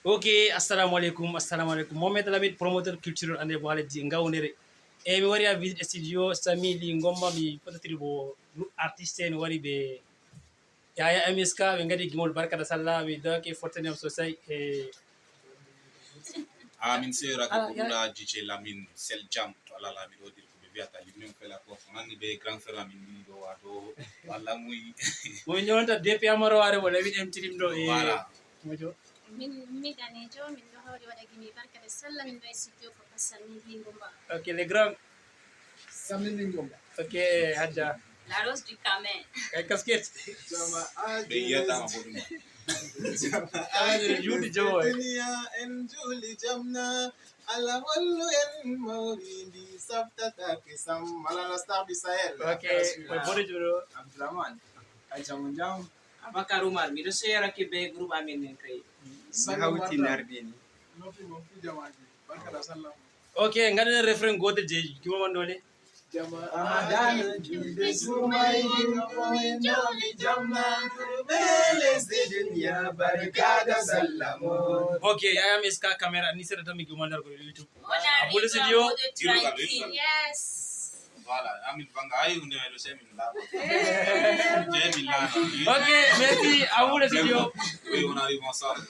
Ok, assalamu alaikum. Mohamed Lamid, promoteur culturel ande bo haladji ngawdere. E mi wari ha visite studio Samili Ngomma mi fototiri bo artiste en wari be Yaya MSK ɓe ngadi gimol barka da sallah mi dawake fortaniyam sosai e Amin serata ko ɗuɗa jice lamin sel jam to ala lami ɗo dir ko ɓe wiyata l'union fait la force nanni ɓe grand frère amin ni ɗo wato walla muy mo ñonta DP Amaro ware mo lamin emtirim ɗo e voilà mojo min danejo min ɗo hawri waɗa gimi barka de sallah min ɗo e studio ko passalni lingomba ok les grands Sammy Lingomba. ok Hadja la rose du camin kay casquette ɓe yiyatama ko ɗum juuɗi jowo e Duniya en juli jamna Allah hollu en mawridi sabtata kisam malala star du Sahel. ok koye boɗejo ɗo Abdurrahman ajamu jam Abakar Umar miɗo serake be groupe amin nen kay mi hawti nardini Nofi mo fi jamaji. Barka da sallah. ok ngaɗanen refrain gotel je gima man ɗone Amadana julde sumai en juli jamna beles de dunya barka da sallah mo. ok Yaya MSK caméra ni seeɗa tan mi gimandar ko YouTube Abou studio yes voilà amin banga ayi hunde mai ɗo sei min laaɓa je min laana ok merci Abou studio oui on arrive ensemble